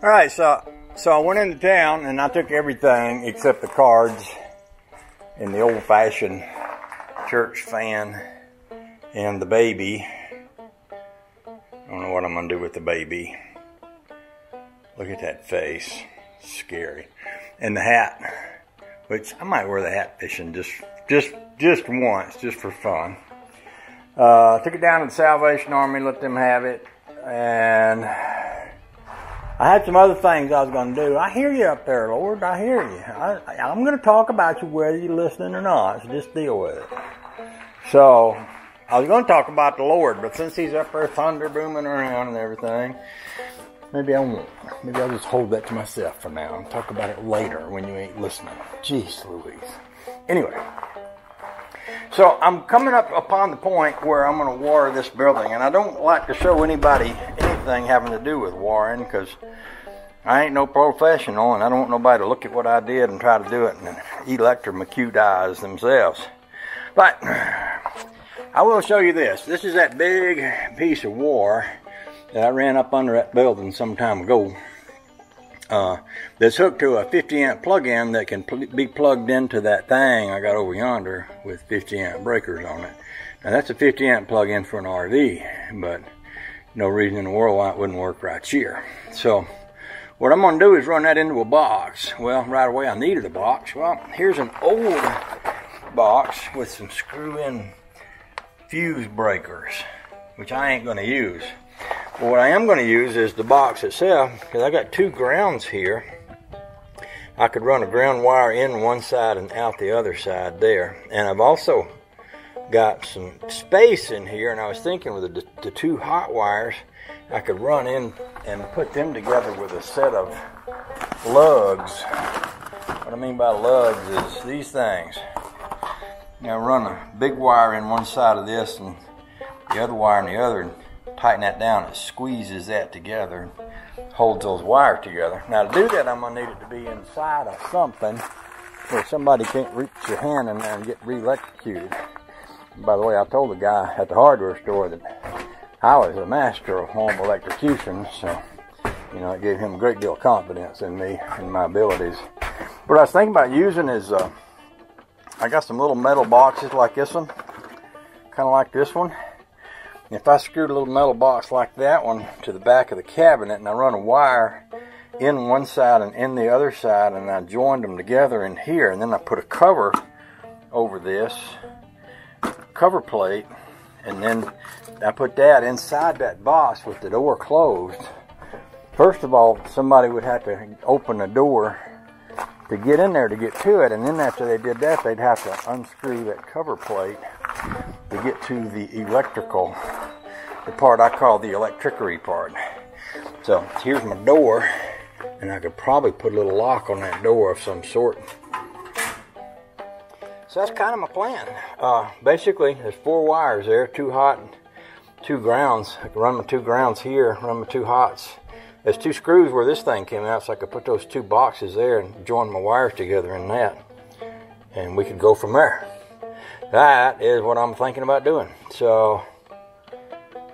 All right, so I went into town and I took everything except the cards and the old-fashioned church fan and the baby. I don't know what I'm gonna do with the baby. Look at that face, scary. And the hat, which I might wear the hat fishing just once, just for fun. Took it down to the Salvation Army, let them have it, and I had some other things I was going to do. I hear you up there, Lord. I hear you. I'm going to talk about you whether you're listening or not, so just deal with it. So, I was going to talk about the Lord, but since he's up there thunder booming around and everything, maybe I won't. Maybe I'll just hold that to myself for now and talk about it later when you ain't listening. Jeez Louise. Anyway. So I'm coming up upon the point where I'm going to wire this building, and I don't like to show anybody anything having to do with wiring because I ain't no professional, and I don't want nobody to look at what I did and try to do it and electrocutize themselves. But I will show you this. This is that big piece of wire that I ran up under that building some time ago. That's hooked to a 50 amp plug-in that can be plugged into that thing I got over yonder with 50 amp breakers on it. Now that's a 50 amp plug-in for an RV, but no reason in the world why it wouldn't work right here. So what I'm going to do is run that into a box. Well, right away I needed a box. Well, here's an old box with some screw-in fuse breakers, which I ain't going to use. But what I am going to use is the box itself, because I got two grounds here. I could run a ground wire in one side and out the other side there. And I've also got some space in here, and I was thinking with the two hot wires, I could run in and put them together with a set of lugs. What I mean by lugs is these things. Now run a big wire in one side of this and the other wire in the other, and tighten that down. It squeezes that together and holds those wires together. Now to do that, I'm going to need it to be inside of something where somebody can't reach your hand in there and get re-electrocuted. By the way, I told the guy at the hardware store that I was a master of home electrocution, so you know, it gave him a great deal of confidence in me and my abilities. What I was thinking about using is I got some little metal boxes like this one, kind of like this one. If I screwed a little metal box like that one to the back of the cabinet and I run a wire in one side and in the other side and I joined them together in here, and then I put a cover over this cover plate, and then I put that inside that box with the door closed. First of all, somebody would have to open the door to get in there to get to it, and then after they did that, they'd have to unscrew that cover plate to get to the electrical, the part I call the electricery part. So here's my door, and I could probably put a little lock on that door of some sort. So that's kind of my plan. Basically, there's 4 wires there, 2 hot and 2 grounds. I can run my 2 grounds here, run my 2 hots. There's 2 screws where this thing came out, so I could put those 2 boxes there and join my wires together in that. And we could go from there. That is what I'm thinking about doing. So,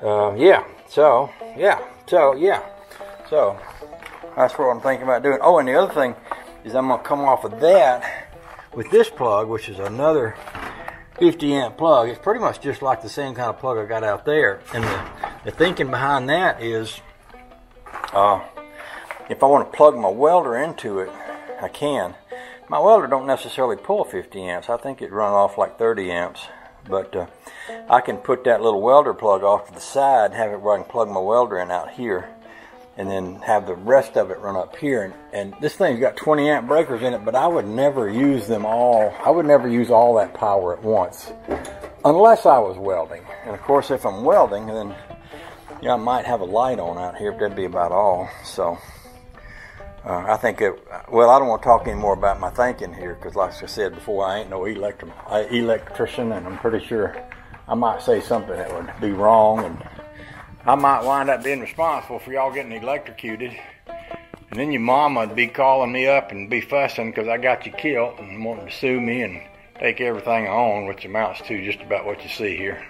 yeah. So, that's what I'm thinking about doing. Oh, and the other thing is I'm going to come off of that with this plug, which is another 50 amp plug. It's pretty much just like the same kind of plug I got out there. And the thinking behind that is, if I want to plug my welder into it, I can. My welder don't necessarily pull 50 amps. I think it run off like 30 amps. But I can put that little welder plug off to the side, have it where I can plug my welder in out here, and then have the rest of it run up here. And this thing's got 20 amp breakers in it, but I would never use them all. I would never use all that power at once, unless I was welding. And of course, if I'm welding, then yeah, I might have a light on out here, but that'd be about all. So I think well, I don't want to talk any more about my thinking here, because like I said before, I ain't no electrician, and I'm pretty sure I might say something that would be wrong, and I might wind up being responsible for y'all getting electrocuted. And then your mama would be calling me up and be fussing because I got you killed and wanting to sue me and take everything I own, which amounts to just about what you see here.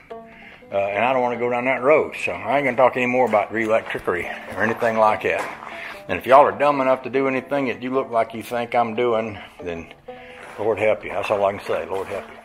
And I don't want to go down that road, so I ain't going to talk any more about re-electricery or anything like that. And if y'all are dumb enough to do anything that you look like you think I'm doing, then Lord help you. That's all I can say. Lord help you.